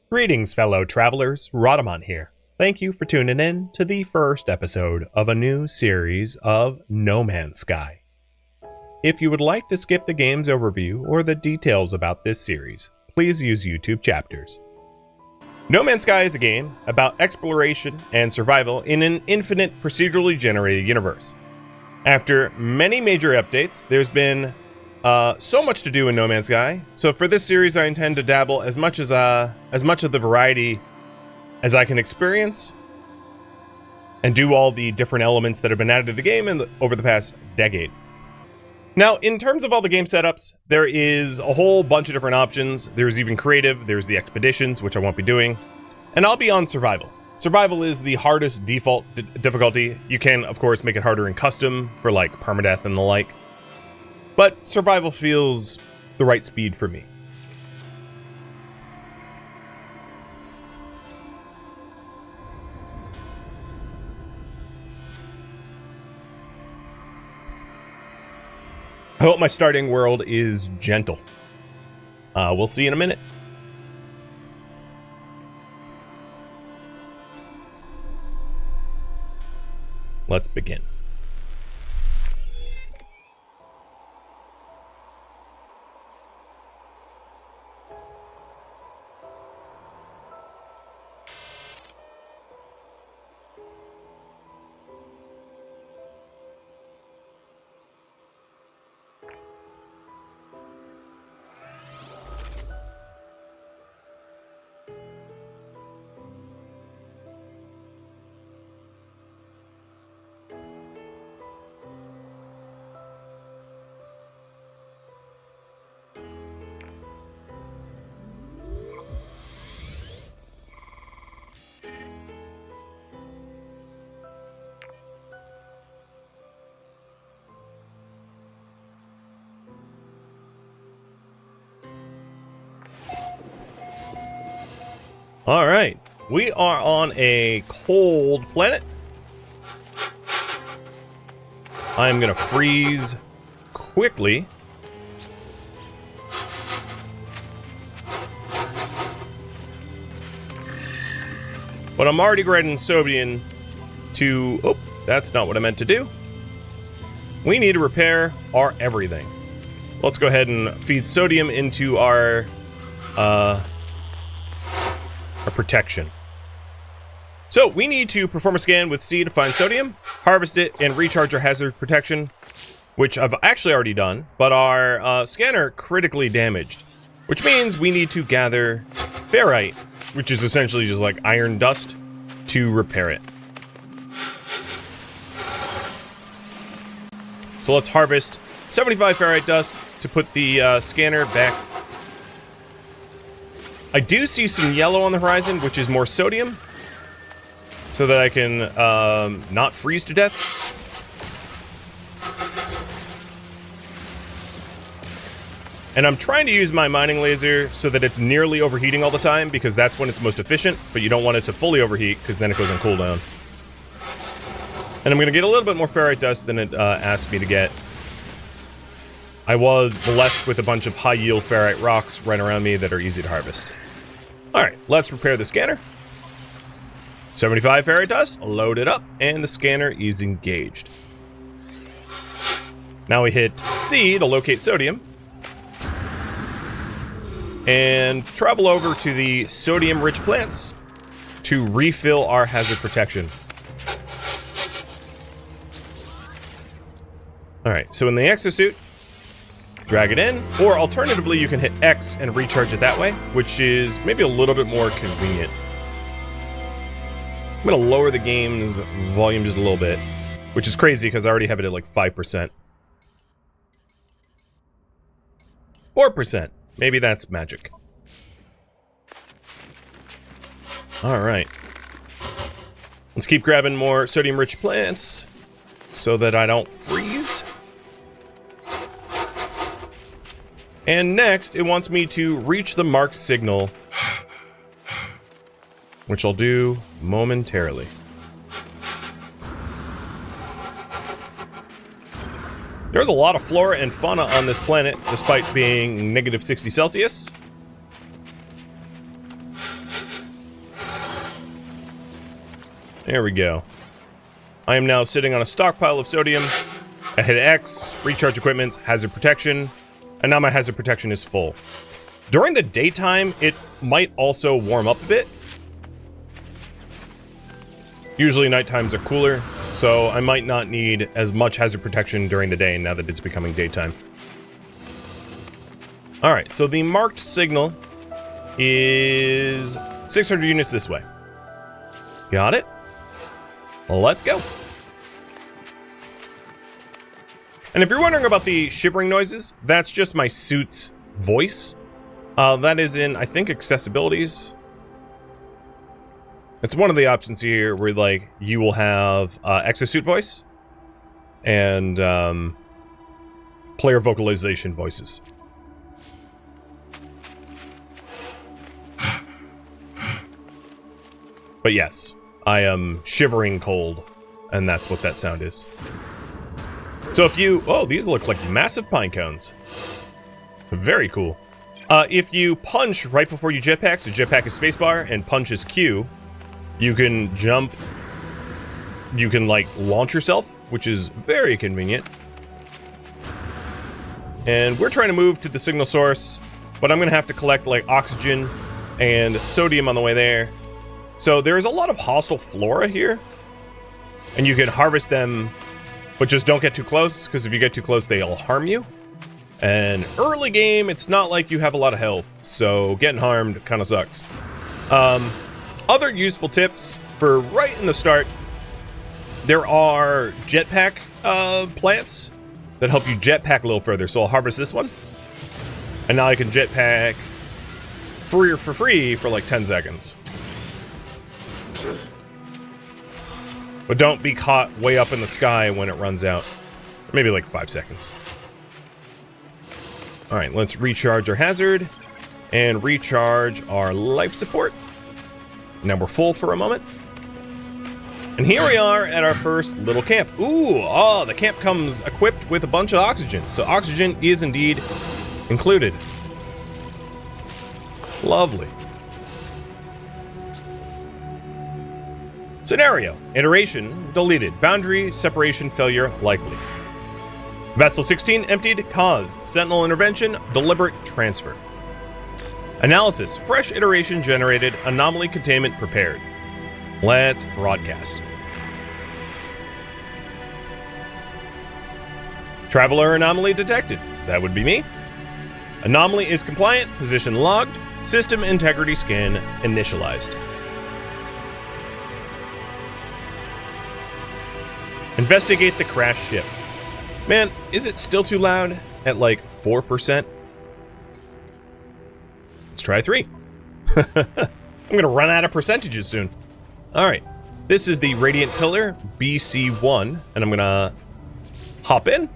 Greetings, fellow travelers. Rhadamant here. Thank you for tuning in to the first episode of a new series of No Man's Sky. If you would like to skip the game's overview or the details about this series, please use YouTube chapters. No Man's Sky is a game about exploration and survival in an infinite procedurally generated universe. After many major updates, there's been so much to do in No Man's Sky, so for this series I intend to dabble as much of the variety as I can experience, and do all the different elements that have been added to the game over the past decade. Now, in terms of all the game setups, there is a whole bunch of different options. There's even creative, there's the expeditions, which I won't be doing, and I'll be on survival. Survival is the hardest default difficulty. You can, of course, make it harder in custom for like permadeath and the like. But survival feels the right speed for me. I hope my starting world is gentle. We'll see in a minute. Let's begin. Alright, we are on a cold planet. I'm gonna freeze quickly. But I'm already grading sodium to... Oh, that's not what I meant to do. We need to repair our everything. Let's go ahead and feed sodium into our protection. So we need to perform a scan with C to find sodium, harvest it, and recharge our hazard protection, which I've actually already done, but our scanner critically damaged, which means we need to gather ferrite, which is essentially just like iron dust, to repair it. So let's harvest 75 ferrite dust to put the scanner back. I do see some yellow on the horizon, which is more sodium, so that I can not freeze to death. And I'm trying to use my mining laser so that it's nearly overheating all the time, because that's when it's most efficient, but you don't want it to fully overheat, because then it goes on cooldown. And I'm going to get a little bit more ferrite dust than it asked me to get. I was blessed with a bunch of high-yield ferrite rocks right around me that are easy to harvest. Alright, let's repair the scanner. 75 ferrite dust, load it up, and the scanner is engaged. Now we hit C to locate sodium. And travel over to the sodium-rich plants to refill our hazard protection. Alright, so in the exosuit, drag it in, or alternatively you can hit X and recharge it that way, which is maybe a little bit more convenient. I'm going to lower the game's volume just a little bit, which is crazy because I already have it at like 5%. 4%. Maybe that's magic. Alright. Let's keep grabbing more sodium-rich plants so that I don't freeze. And next, it wants me to reach the marked signal, which I'll do momentarily. There's a lot of flora and fauna on this planet, despite being -60 Celsius. There we go. I am now sitting on a stockpile of sodium. I hit X, recharge equipment, hazard protection, and now my hazard protection is full. During the daytime, it might also warm up a bit. Usually night times are cooler, so I might not need as much hazard protection during the day now that it's becoming daytime. Alright, so the marked signal is 600 units this way. Got it? Let's go. And if you're wondering about the shivering noises, that's just my suit's voice. That is in, I think, accessibilities. It's one of the options here where, like, you will have exosuit voice and player vocalization voices. But yes, I am shivering cold, and that's what that sound is. So if you... Oh, these look like massive pine cones. Very cool. If you punch right before you jetpack, so jetpack is spacebar and punch is Q, you can jump... You can, like, launch yourself, which is very convenient. And we're trying to move to the signal source, but I'm going to have to collect, like, oxygen and sodium on the way there. So there's a lot of hostile flora here, and you can harvest them, but just don't get too close, because if you get too close, they'll harm you. And early game, it's not like you have a lot of health, so getting harmed kind of sucks. Other useful tips for right in the start, there are jetpack plants that help you jetpack a little further. So I'll harvest this one, and now I can jetpack for free for like 10 seconds. But don't be caught way up in the sky when it runs out. Maybe like 5 seconds. Alright, let's recharge our hazard and recharge our life support. Now we're full for a moment. And here we are at our first little camp. Ooh, oh, the camp comes equipped with a bunch of oxygen. So oxygen is indeed included. Lovely. Scenario. Iteration deleted. Boundary separation failure likely. Vessel 16 emptied. Cause. Sentinel intervention. Deliberate transfer. Analysis. Fresh iteration generated. Anomaly containment prepared. Let's broadcast. Traveler anomaly detected. That would be me. Anomaly is compliant. Position logged. System integrity scan initialized. Investigate the crashed ship. Man, is it still too loud at like 4%? Let's try 3. I'm gonna run out of percentages soon. Alright, this is the Radiant Pillar BC1, and I'm gonna hop in.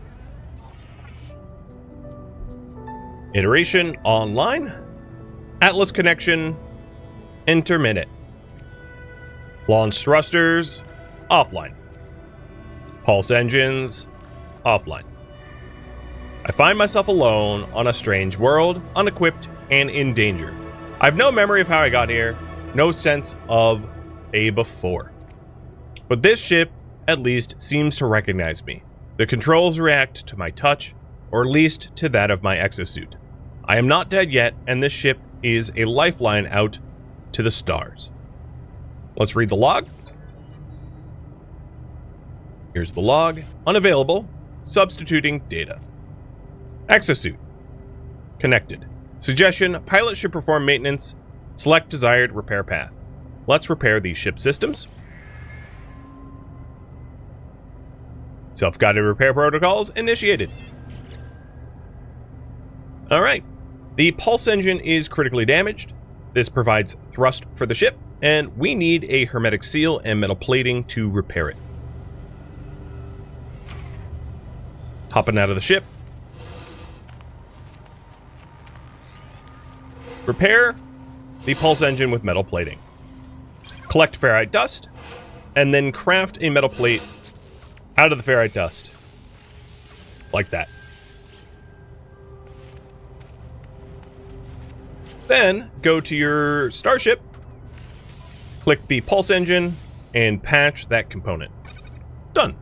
Iteration online. Atlas connection intermittent. Launch thrusters offline. Pulse engines offline. I find myself alone on a strange world, unequipped and in danger. I have no memory of how I got here, no sense of a before. But this ship, at least, seems to recognize me. The controls react to my touch, or at least to that of my exosuit. I am not dead yet, and this ship is a lifeline out to the stars. Let's read the log. Here's the log. Unavailable. Substituting data. Exosuit. Connected. Suggestion. Pilot should perform maintenance. Select desired repair path. Let's repair these ship systems. Self-guided repair protocols initiated. Alright. The pulse engine is critically damaged. This provides thrust for the ship, and we need a hermetic seal and metal plating to repair it. Hopping out of the ship. Repair the pulse engine with metal plating. Collect ferrite dust, and then craft a metal plate out of the ferrite dust. Like that. Then, go to your starship, click the pulse engine, and patch that component. Done.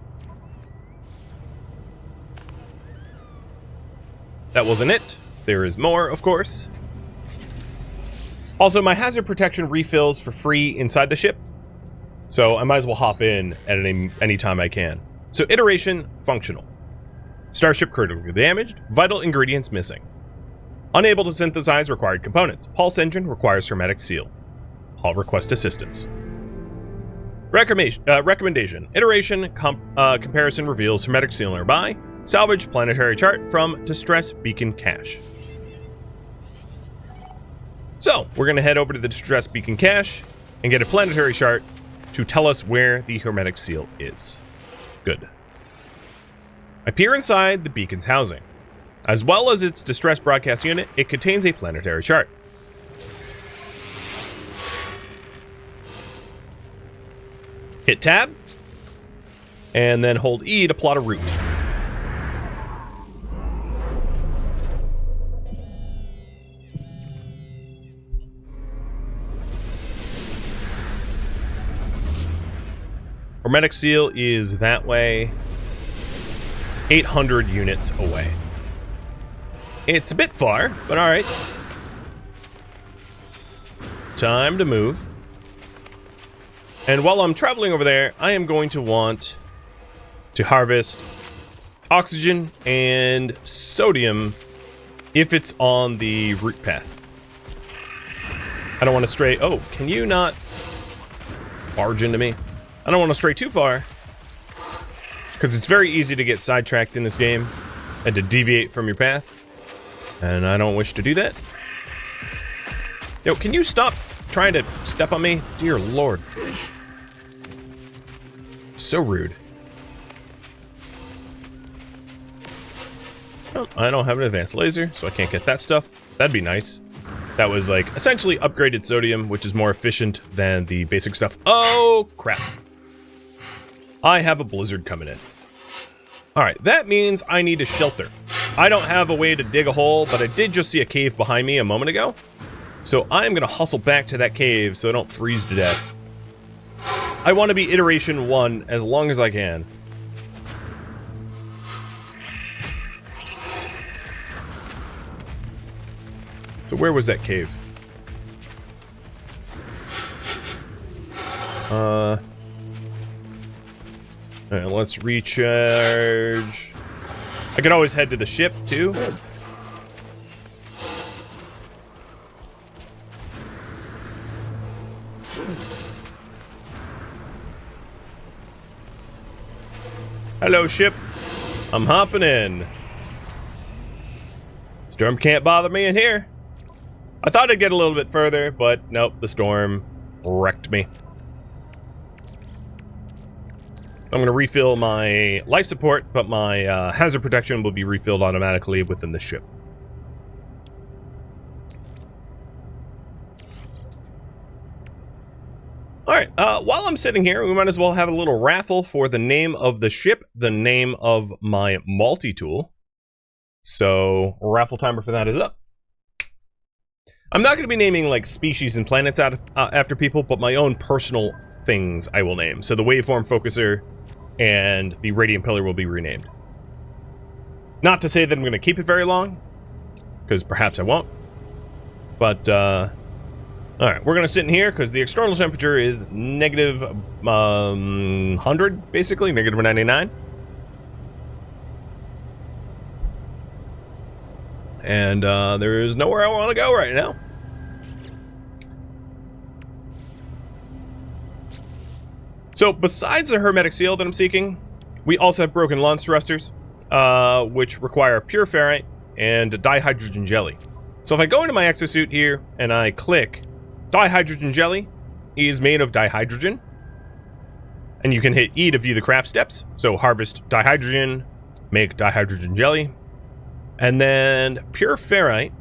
That wasn't it. There is more, of course. Also, my hazard protection refills for free inside the ship, so I might as well hop in at any time I can. So, iteration, functional. Starship critically damaged, vital ingredients missing. Unable to synthesize required components. Pulse engine requires hermetic seal. I'll request assistance. Recommendation. Iteration comparison reveals hermetic seal nearby. Salvage planetary chart from distress beacon cache. So, we're going to head over to the distress beacon cache and get a planetary chart to tell us where the hermetic seal is. Good. I peer inside the beacon's housing. As well as its distress broadcast unit, it contains a planetary chart. Hit tab, and then hold E to plot a route. Hermetic seal is that way, 800 units away. It's a bit far, but alright. Time to move. And while I'm traveling over there, I am going to want to harvest oxygen and sodium if it's on the route path. I don't want to stray. Oh, can you not barge into me? I don't want to stray too far, because it's very easy to get sidetracked in this game and to deviate from your path. And I don't wish to do that. Yo, can you stop trying to step on me? Dear Lord. So rude. Oh, I don't have an advanced laser, so I can't get that stuff. That'd be nice. That was like essentially upgraded sodium, which is more efficient than the basic stuff. Oh, crap. I have a blizzard coming in. Alright, that means I need a shelter. I don't have a way to dig a hole, but I did just see a cave behind me a moment ago. So I'm going to hustle back to that cave so I don't freeze to death. I want to be iteration 1 as long as I can. So where was that cave? Let's recharge. I could always head to the ship, too. Hello, ship. I'm hopping in. Storm can't bother me in here. I thought I'd get a little bit further, but nope, the storm wrecked me. I'm going to refill my life support, but my hazard protection will be refilled automatically within the ship. Alright, while I'm sitting here, we might as well have a little raffle for the name of the ship, the name of my multi-tool. So, raffle timer for that is up. I'm not going to be naming, like, species and planets after people, but my own personal things I will name. So the waveform focuser and the radiant pillar will be renamed. Not to say that I'm going to keep it very long, because perhaps I won't. But, alright, we're going to sit in here, because the external temperature is negative 100, basically, negative 99. And there is nowhere I want to go right now. So, besides the hermetic seal that I'm seeking, we also have broken launch thrusters, which require pure ferrite and dihydrogen jelly. So if I go into my exosuit here and I click, dihydrogen jelly is made of dihydrogen. And you can hit E to view the craft steps. So harvest dihydrogen, make dihydrogen jelly. And then pure ferrite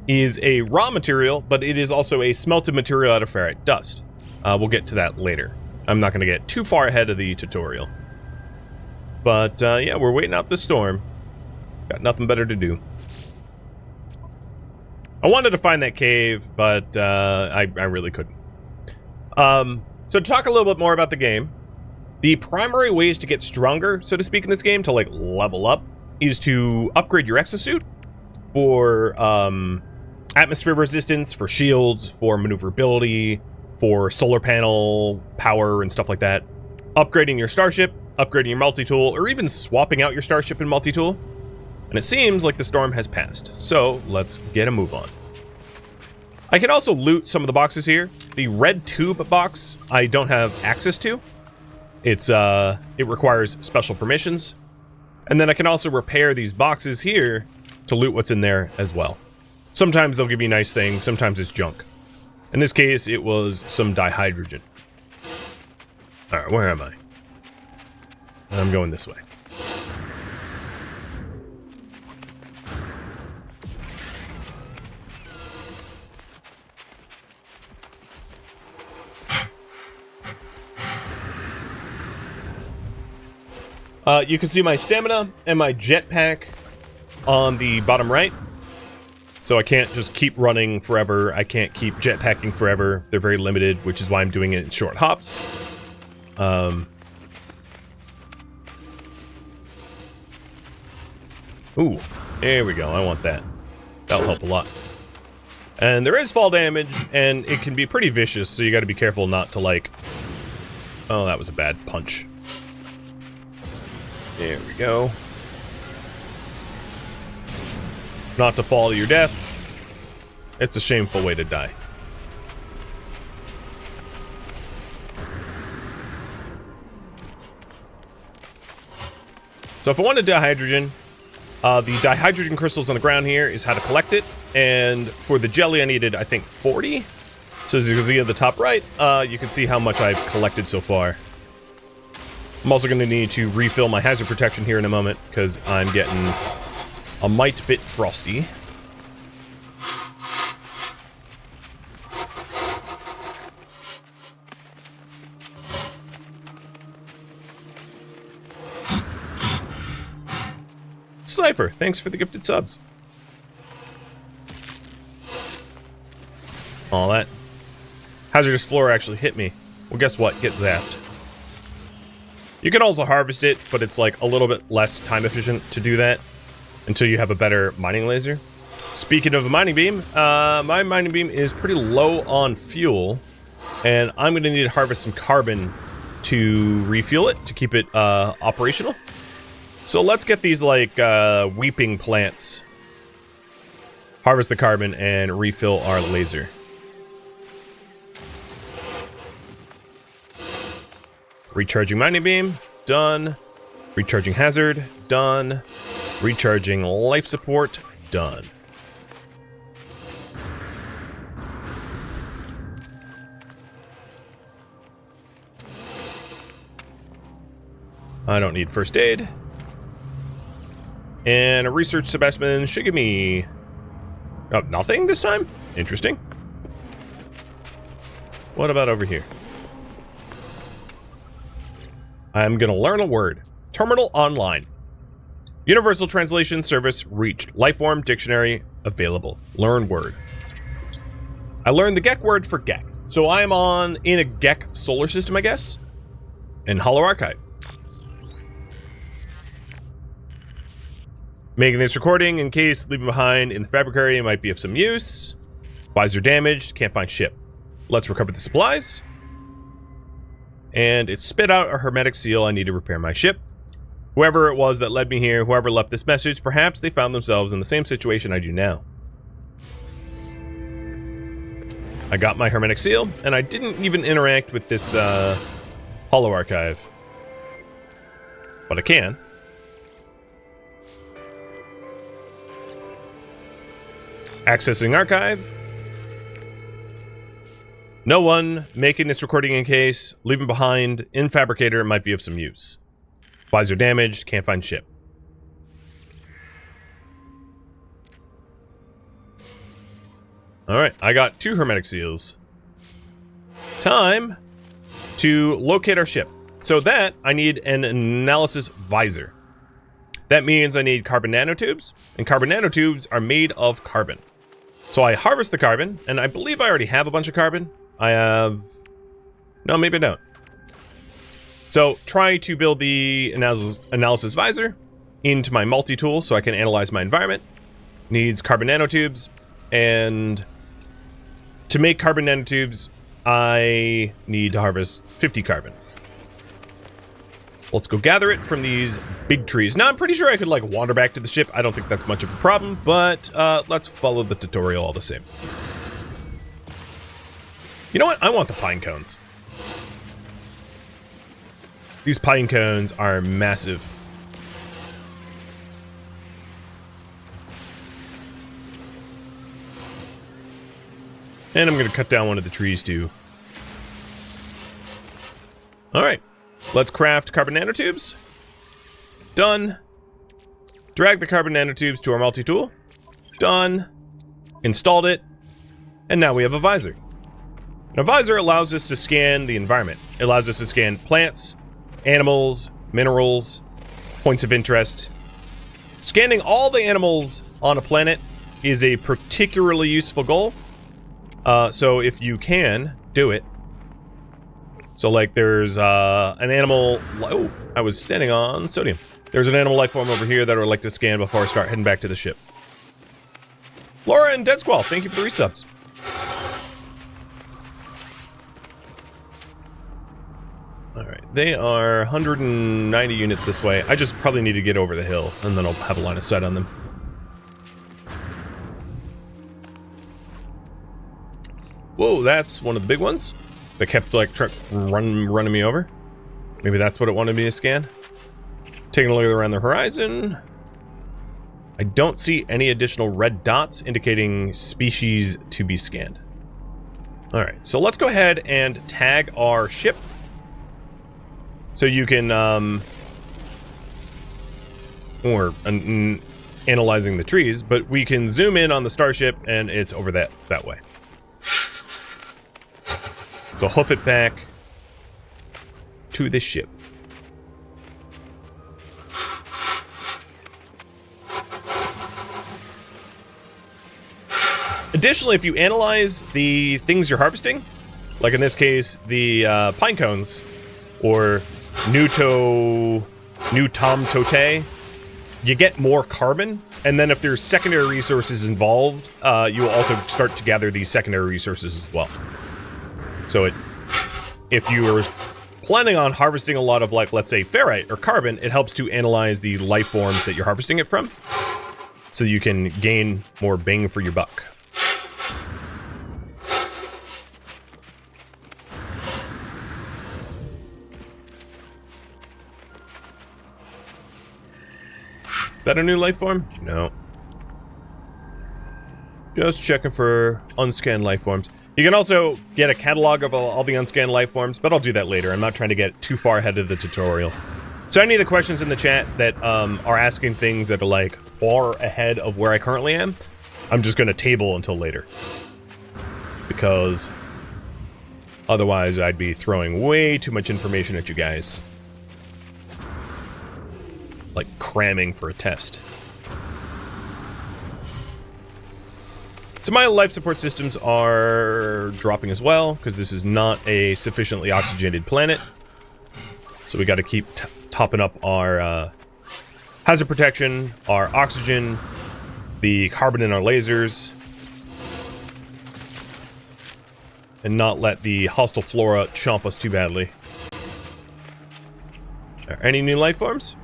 is a raw material, but it is also a smelted material out of ferrite dust. We'll get to that later. I'm not going to get too far ahead of the tutorial. But, yeah, we're waiting out the storm. Got nothing better to do. I wanted to find that cave, but I really couldn't. So to talk a little bit more about the game, the primary ways to get stronger, so to speak, in this game, to like level up, is to upgrade your exosuit for atmosphere resistance, for shields, for maneuverability, for solar panel power and stuff like that. Upgrading your starship, upgrading your multi-tool, or even swapping out your starship and multi-tool. And it seems like the storm has passed, so let's get a move on. I can also loot some of the boxes here. The red tube box I don't have access to. It requires special permissions. And then I can also repair these boxes here to loot what's in there as well. Sometimes they'll give you nice things, sometimes it's junk. In this case, it was some dihydrogen. Alright, where am I? I'm going this way. You can see my stamina and my jetpack on the bottom right. So I can't just keep running forever. I can't keep jetpacking forever. They're very limited, which is why I'm doing it in short hops. Ooh, there we go. I want that. That'll help a lot. And there is fall damage, and it can be pretty vicious, so you gotta be careful not to, like... Oh, that was a bad punch. There we go. Not to fall to your death. It's a shameful way to die. So if I wanted dihydrogen, the dihydrogen crystals on the ground here is how to collect it. And for the jelly, I needed, I think, 40. So as you can see at the top right, you can see how much I've collected so far. I'm also going to need to refill my hazard protection here in a moment, because I'm getting a mite bit frosty. Cypher, thanks for the gifted subs. All that hazardous floor actually hit me. Well, guess what? Get zapped. You can also harvest it, but it's like a little bit less time efficient to do that until you have a better mining laser. Speaking of the mining beam, my mining beam is pretty low on fuel, and I'm going to need to harvest some carbon to refuel it, to keep it operational. So let's get these like weeping plants. Harvest the carbon and refill our laser. Recharging mining beam, done. Recharging hazard, done. Recharging life support, done. I don't need first aid. And a research specimen should give me... Oh, nothing this time? Interesting. What about over here? I'm gonna learn a word. Terminal online. Universal translation service reached. Lifeform dictionary available. Learn word. I learned the Gek word for Gek. So I am in a Gek solar system, I guess. In Hollow Archive. Making this recording in case leaving behind in the fabricary might be of some use. Visor damaged, can't find ship. Let's recover the supplies. And it spit out a hermetic seal. I need to repair my ship. Whoever it was that led me here, whoever left this message, perhaps they found themselves in the same situation I do now. I got my hermetic seal, and I didn't even interact with this Hollow Archive. But I can. Accessing archive. No one making this recording in case leaving behind in fabricator might be of some use. Visor damaged, can't find ship. Alright, I got 2 hermetic seals. Time to locate our ship. So that, I need an analysis visor. That means I need carbon nanotubes, and carbon nanotubes are made of carbon. So I harvest the carbon, and I believe I already have a bunch of carbon. I have No, maybe I don't. So try to build the analysis visor into my multi-tool so I can analyze my environment. Needs carbon nanotubes, and to make carbon nanotubes, I need to harvest 50 carbon. Let's go gather it from these big trees. Now, I'm pretty sure I could, like, wander back to the ship. I don't think that's much of a problem, but let's follow the tutorial all the same. You know what? I want the pine cones. These pine cones are massive. And I'm going to cut down one of the trees, too. Alright. Let's craft carbon nanotubes. Done. Drag the carbon nanotubes to our multi-tool. Done. Installed it. And now we have a visor. Now, a visor allows us to scan the environment. It allows us to scan plants, animals, minerals, points of interest. Scanning all the animals on a planet is a particularly useful goal. So if you can, do it. So, like, there's an animal... Oh, I was standing on sodium. There's an animal life form over here that I would like to scan before I start heading back to the ship. Laura and Dead Squall, thank you for the resubs. Alright, they are 190 units this way. I just probably need to get over the hill, and then I'll have a line of sight on them. Whoa, that's one of the big ones. That kept, like, running me over. Maybe that's what it wanted me to scan. Taking a look around the horizon. I don't see any additional red dots indicating species to be scanned. Alright, so let's go ahead and tag our ship. So you can, analyzing the trees, but we can zoom in on the starship and it's over that way. So hoof it back to the ship. Additionally, if you analyze the things you're harvesting, like in this case, the pine cones, or New Tom Tote, you get more carbon, and then if there's secondary resources involved, you will also start to gather these secondary resources as well. So if you are planning on harvesting a lot of, like, let's say, ferrite or carbon, it helps to analyze the life forms that you're harvesting it from, so you can gain more bang for your buck. Is that a new life form? No. Just checking for unscanned life forms. You can also get a catalog of all the unscanned life forms, but I'll do that later. I'm not trying to get too far ahead of the tutorial. So any of the questions in the chat that are asking things that are, like, far ahead of where I currently am, I'm just going to table until later. Because otherwise I'd be throwing way too much information at you guys. Like cramming for a test. So my life support systems are dropping as well, because this is not a sufficiently oxygenated planet. So we got to keep topping up our hazard protection, our oxygen, the carbon in our lasers, and not let the hostile flora chomp us too badly. Are there any new life forms?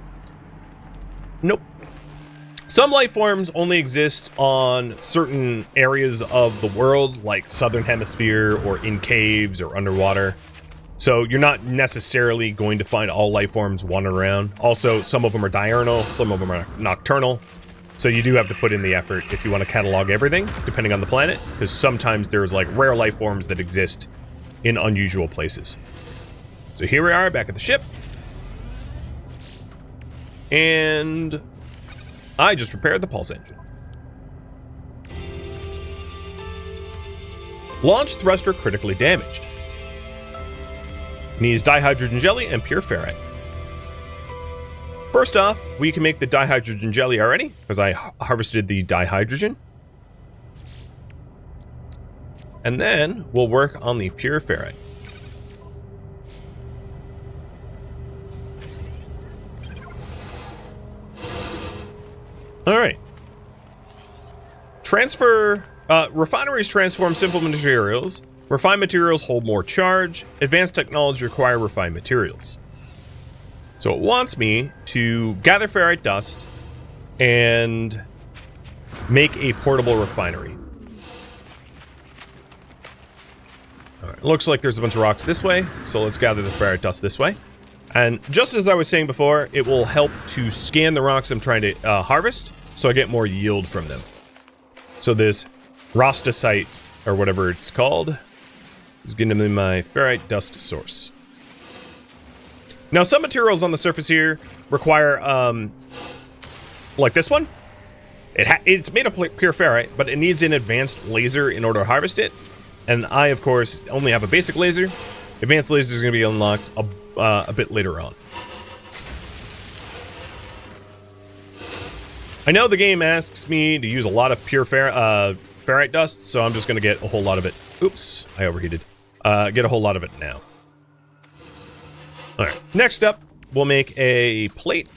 Nope. Some life forms only exist on certain areas of the world, like Southern Hemisphere, or in caves, or underwater. So you're not necessarily going to find all life forms wandering around. Also, some of them are diurnal, some of them are nocturnal. So you do have to put in the effort if you want to catalog everything, depending on the planet, because sometimes there's, like, rare life forms that exist in unusual places. So here we are, back at the ship. And I just repaired the pulse engine. Launch thruster critically damaged. Needs dihydrogen jelly and pure ferrite. First off, we can make the dihydrogen jelly already, because I harvested the dihydrogen. And then we'll work on the pure ferrite. Alright. Refineries transform simple materials. Refined materials hold more charge. Advanced technologies require refined materials. So it wants me to gather ferrite dust and make a portable refinery. Alright, looks like there's a bunch of rocks this way, so let's gather the ferrite dust this way. And just as I was saying before, it will help to scan the rocks I'm trying to harvest, so I get more yield from them. So this rostosite, or whatever it's called, is going to be my ferrite dust source. Now, some materials on the surface here require, like this one. It's made of pure ferrite, but it needs an advanced laser in order to harvest it. And I, of course, only have a basic laser. Advanced laser is going to be unlocked a bit later on. I know the game asks me to use a lot of pure ferrite dust, so I'm just going to get a whole lot of it. Oops, I overheated. Get a whole lot of it now. Alright, next up, we'll make a plate.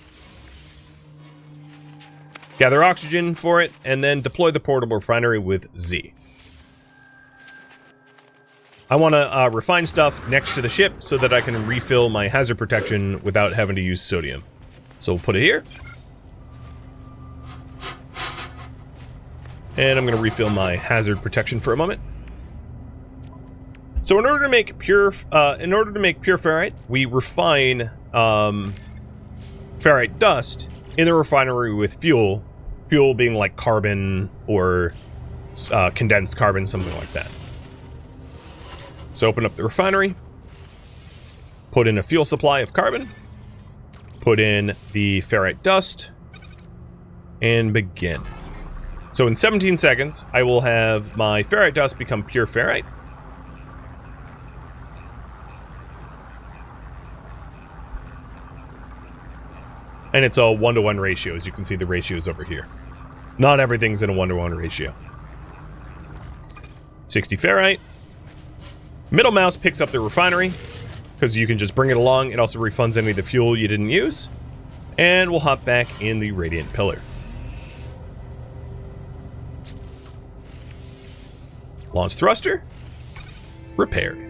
Gather oxygen for it, and then deploy the portable refinery with Z. I want to refine stuff next to the ship so that I can refill my hazard protection without having to use sodium. So we'll put it here. And I'm going to refill my hazard protection for a moment. So in order to make pure ferrite, we refine ferrite dust in the refinery with fuel. Fuel being like carbon or condensed carbon, something like that. So open up the refinery, put in a fuel supply of carbon, put in the ferrite dust, and begin. So in 17 seconds, I will have my ferrite dust become pure ferrite. And it's a 1-to-1 ratio, as you can see the ratios over here. Not everything's in a 1-to-1 ratio. 60 ferrite. Middle mouse picks up the refinery, because you can just bring it along. It also refunds any of the fuel you didn't use. And we'll hop back in the radiant pillar. Launch thruster. Repaired.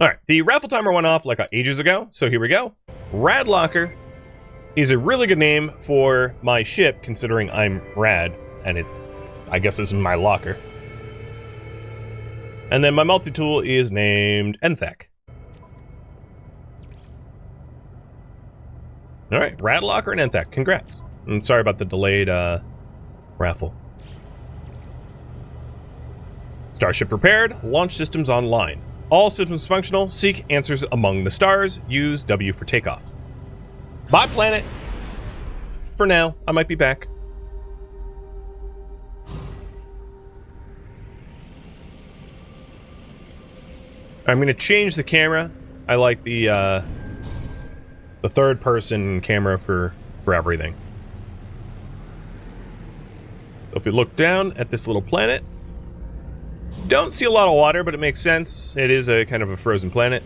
Alright, the raffle timer went off like ages ago, so here we go. Rad Locker is a really good name for my ship, considering I'm Rad, and I guess this is my locker. And then my multi-tool is named Enthek. Alright, Rad Locker and Enthek, congrats. I'm sorry about the delayed raffle. Starship prepared, launch systems online. All systems functional, seek answers among the stars, use W for takeoff. Bye, planet. For now, I might be back. I'm going to change the camera. I like the third person camera for everything. So if you look down at this little planet, don't see a lot of water, but it makes sense. It is a kind of a frozen planet.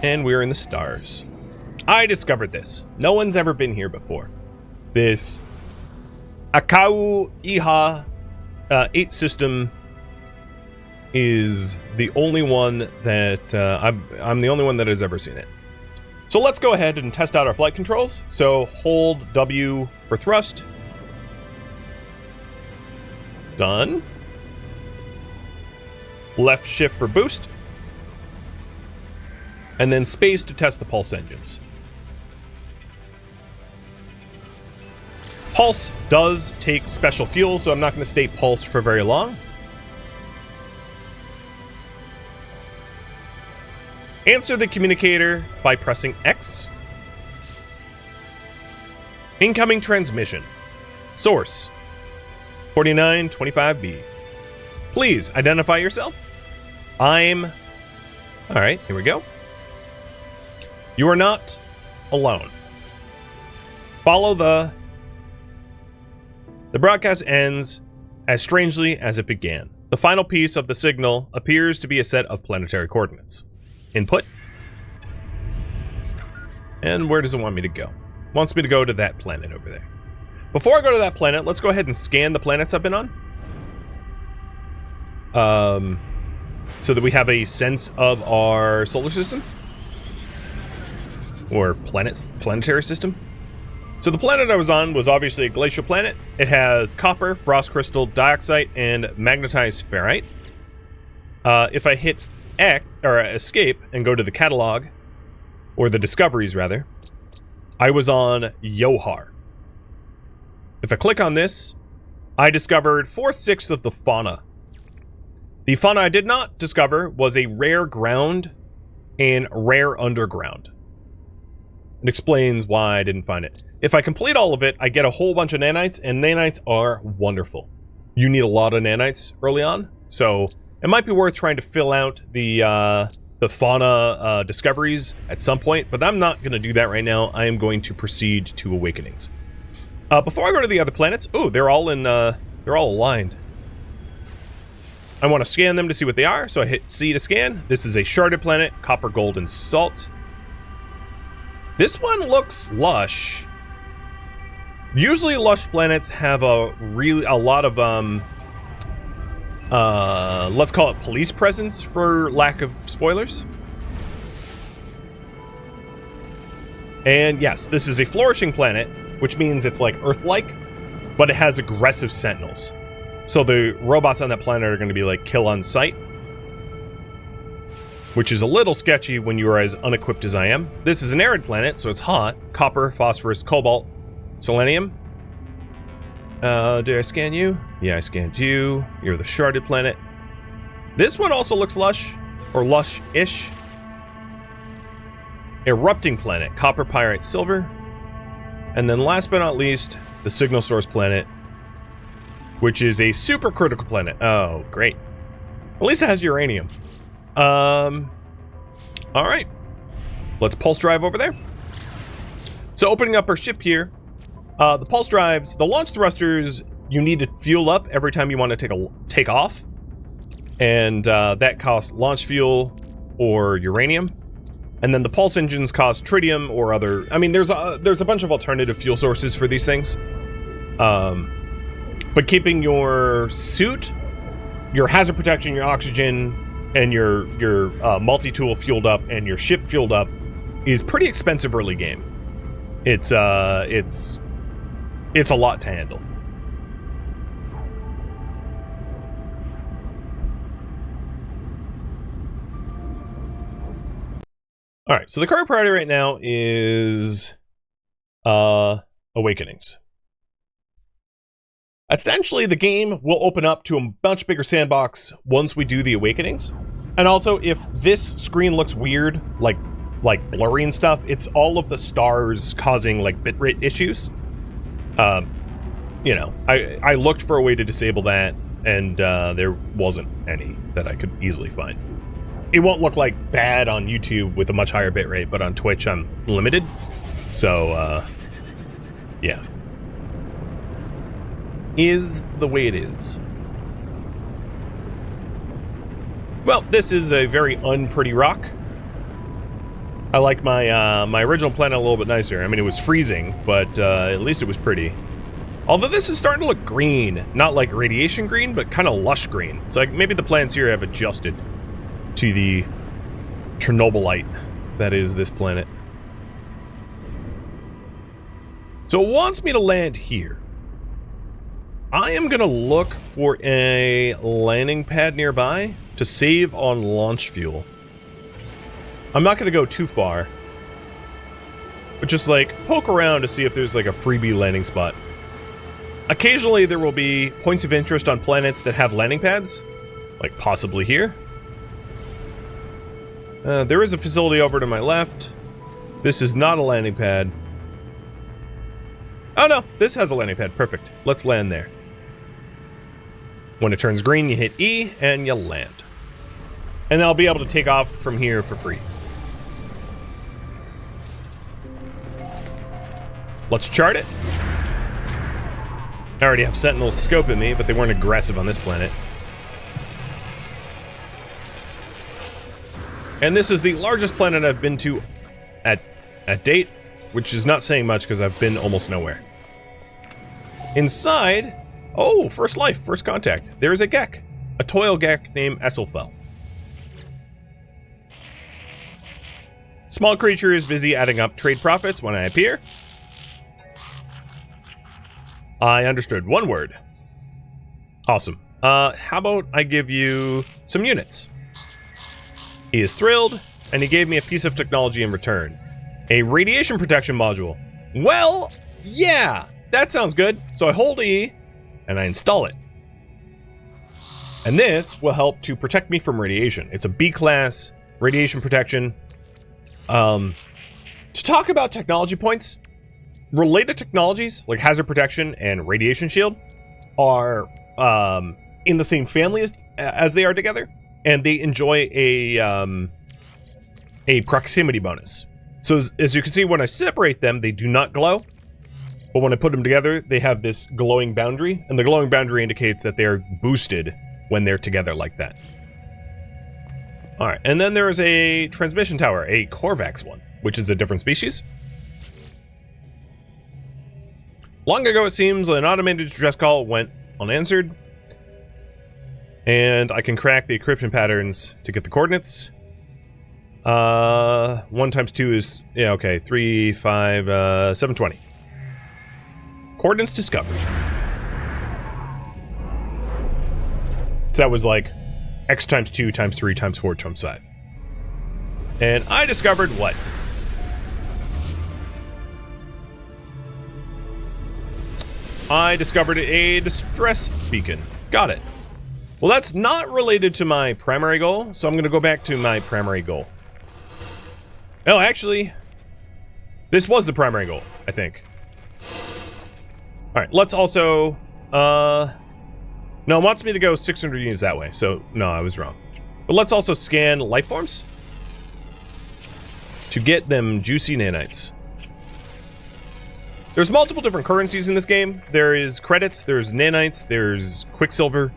And we're in the stars. I discovered this. No one's ever been here before. This Akau Iha 8 system is the only one that I'm the only one that has ever seen it. So let's go ahead and test out our flight controls. So hold W for thrust. Done. Left shift for boost. And then space to test the pulse engines. Pulse does take special fuel, so I'm not going to stay pulsed for very long. Answer the communicator by pressing X. Incoming transmission. Source 4925B. Please identify yourself. Alright, here we go. You are not alone. Follow the broadcast ends as strangely as it began. The final piece of the signal appears to be a set of planetary coordinates. Input. And where does it want me to go? It wants me to go to that planet over there. Before I go to that planet, let's go ahead and scan the planets I've been on. So that we have a sense of our solar system. Or planetary system. So the planet I was on was obviously a glacial planet. It has copper, frost crystal, dioxide, and magnetized ferrite. If I hit X, or escape, and go to the catalog, or the discoveries rather, I was on Yohar. If I click on this, I discovered 4/6 of the fauna. The fauna I did not discover was a rare ground and rare underground. It explains why I didn't find it. If I complete all of it, I get a whole bunch of nanites, and nanites are wonderful. You need a lot of nanites early on, so it might be worth trying to fill out the fauna discoveries at some point, but I'm not going to do that right now. I am going to proceed to Awakenings. Before I go to the other planets, oh, they're all aligned. I want to scan them to see what they are, so I hit C to scan. This is a sharded planet, copper, gold, and salt. This one looks lush. Usually lush planets have a lot of let's call it police presence for lack of spoilers. And yes, this is a flourishing planet, which means it's like Earth-like, but it has aggressive sentinels. So the robots on that planet are going to be like kill on sight, which is a little sketchy when you are as unequipped as I am. This is an arid planet, so it's hot. Copper, phosphorus, cobalt, selenium. Did I scan you? Yeah, I scanned you. You're the sharded planet. This one also looks lush, or lush-ish. Erupting planet, copper, pyrite, silver. And then last but not least, the signal source planet, which is a supercritical planet. Oh, great. At least it has uranium. Alright. Let's pulse drive over there. So opening up our ship here, the pulse drives, the launch thrusters, you need to fuel up every time you want to take off. And that costs launch fuel or uranium. And then the pulse engines cost tritium or other... I mean, there's a bunch of alternative fuel sources for these things. But keeping your suit, your hazard protection, your oxygen, and your multi-tool fueled up and your ship fueled up is pretty expensive early game. It's a lot to handle. All right, so the current priority right now is Awakenings. Essentially, the game will open up to a much bigger sandbox once we do the Awakenings. And also, if this screen looks weird, like blurry and stuff, it's all of the stars causing like bitrate issues. You know, I looked for a way to disable that, and there wasn't any that I could easily find. It won't look like bad on YouTube with a much higher bitrate, but on Twitch I'm limited. So, yeah. Is the way it is. Well, this is a very unpretty rock. I like my my original planet a little bit nicer. I mean, it was freezing, but at least it was pretty. Although this is starting to look green. Not like radiation green, but kind of lush green. It's like maybe the plants here have adjusted to the Chernobylite that is this planet. So it wants me to land here. I am going to look for a landing pad nearby to save on launch fuel. I'm not going to go too far, but just like poke around to see if there's like a freebie landing spot. Occasionally there will be points of interest on planets that have landing pads, like possibly here. There is a facility over to my left. This is not a landing pad. Oh no, this has a landing pad. Perfect. Let's land there. When it turns green, you hit E and you land. And then I'll be able to take off from here for free. Let's chart it. I already have Sentinels scoping me, but they weren't aggressive on this planet. And this is the largest planet I've been to at at date, which is not saying much because I've been almost nowhere. Inside, oh, first life, first contact. There is a Gek, a toil Gek named Esselfell. Small creature is busy adding up trade profits when I appear. I understood one word. Awesome. How about I give you some units? He is thrilled, and he gave me a piece of technology in return. A radiation protection module. Well, yeah, that sounds good. So I hold E, and I install it. And this will help to protect me from radiation. It's a B-class radiation protection. To talk about technology points, related technologies like hazard protection and radiation shield are in the same family as they are together, and they enjoy a proximity bonus. So as you can see, when I separate them, they do not glow, but when I put them together, they have this glowing boundary, and the glowing boundary indicates that they're boosted when they're together like that. All right, and then there is a transmission tower, a Korvax one, which is a different species. Long ago, it seems, an automated distress call went unanswered, and I can crack the encryption patterns to get the coordinates. 1 times 2 is, yeah, okay, 3, 5, 720. Coordinates discovered. So that was like X times 2 times 3 times 4 times 5. And I discovered what? I discovered a distress beacon. Got it. Well, that's not related to my primary goal, so I'm going to go back to my primary goal. Oh, actually, this was the primary goal, I think. All right, let's also... No, it wants me to go 600 units that way, so no, I was wrong. But let's also scan life forms to get them juicy nanites. There's multiple different currencies in this game. There is credits, there's nanites, there's quicksilver.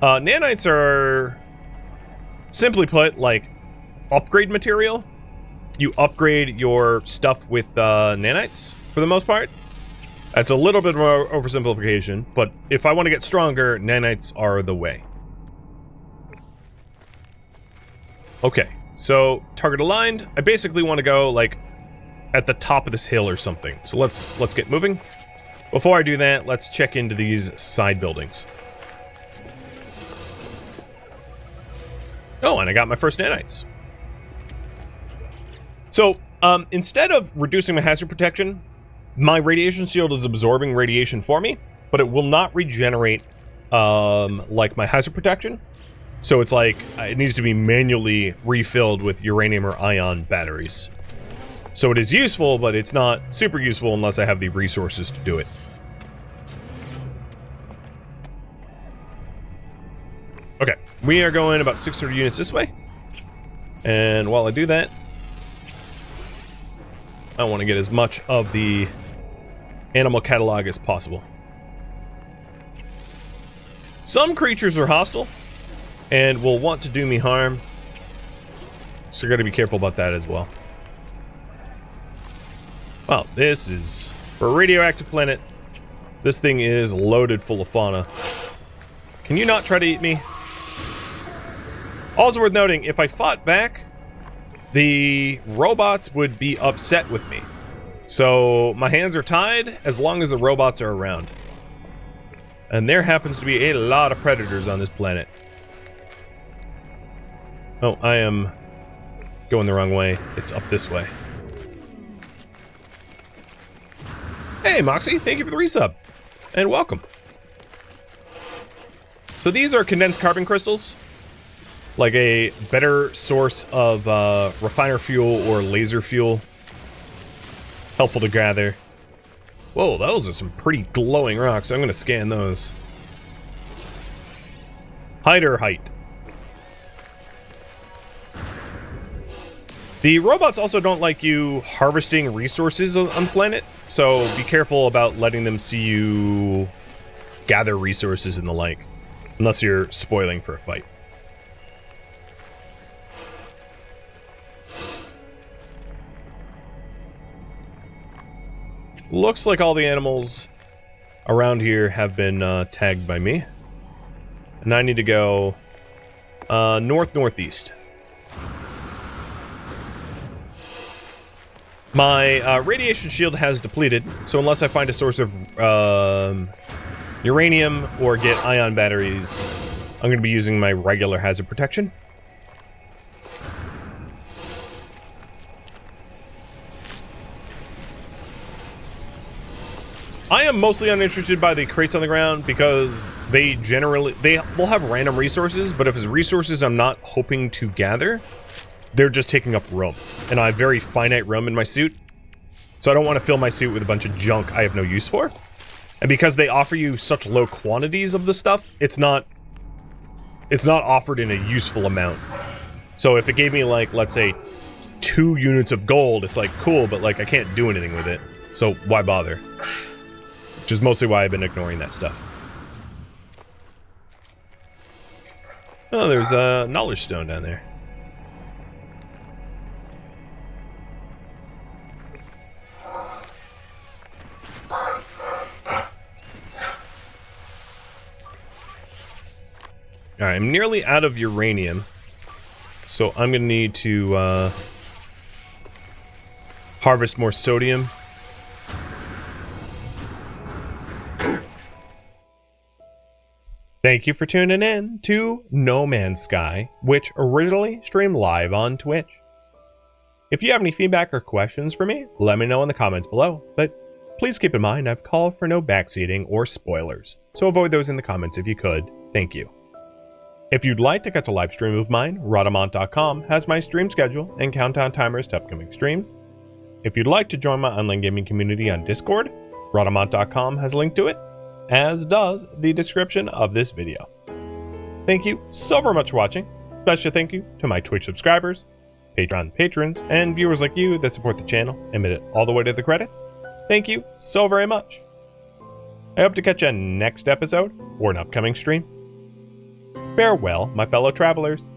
Nanites are, simply put, like upgrade material. You upgrade your stuff with nanites for the most part. That's a little bit of an oversimplification, but if I want to get stronger, nanites are the way. Okay, so target aligned. I basically want to go like at the top of this hill or something. So let's get moving. Before I do that, let's check into these side buildings. Oh, and I got my first nanites. So, instead of reducing my hazard protection, my radiation shield is absorbing radiation for me, but it will not regenerate like my hazard protection. So it's like it needs to be manually refilled with uranium or ion batteries. So it is useful, but it's not super useful unless I have the resources to do it. Okay, we are going about 600 units this way. And while I do that, I want to get as much of the animal catalog as possible. Some creatures are hostile and will want to do me harm, so you got to be careful about that as well. Wow, this is, for a radioactive planet, this thing is loaded full of fauna. Can you not try to eat me? Also worth noting, if I fought back, the robots would be upset with me. So my hands are tied as long as the robots are around. And there happens to be a lot of predators on this planet. Oh, I am going the wrong way. It's up this way. Hey, Moxie, thank you for the resub. And welcome. So these are condensed carbon crystals. Like a better source of refiner fuel or laser fuel. Helpful to gather. Whoa, those are some pretty glowing rocks. I'm going to scan those. Height or height? The robots also don't like you harvesting resources on the planet, so be careful about letting them see you gather resources and the like, unless you're spoiling for a fight. Looks like all the animals around here have been tagged by me. And I need to go north-northeast. My radiation shield has depleted, so unless I find a source of uranium or get ion batteries, I'm going to be using my regular hazard protection. I am mostly uninterested by the crates on the ground because they will have random resources, but if it's resources I'm not hoping to gather, they're just taking up room. And I have very finite room in my suit, so I don't want to fill my suit with a bunch of junk I have no use for. And because they offer you such low quantities of the stuff, it's not offered in a useful amount. So if it gave me, like, let's say 2 units of gold, it's like, cool, but like I can't do anything with it. So why bother? Which is mostly why I've been ignoring that stuff. Oh, there's a knowledge stone down there. Alright, I'm nearly out of uranium, so I'm gonna need to harvest more sodium. Thank you for tuning in to No Man's Sky, which originally streamed live on Twitch. If you have any feedback or questions for me, let me know in the comments below, but please keep in mind I've called for no backseating or spoilers, so avoid those in the comments if you could. Thank you. If you'd like to catch a live stream of mine, Rhadamant.com has my stream schedule and countdown timers to upcoming streams. If you'd like to join my online gaming community on Discord, Rhadamant.com has a link to it, as does the description of this video. Thank you so very much for watching. Special thank you to my Twitch subscribers, Patreon patrons, and viewers like you that support the channel and made it all the way to the credits. Thank you so very much. I hope to catch you next episode or an upcoming stream. Farewell, my fellow travelers.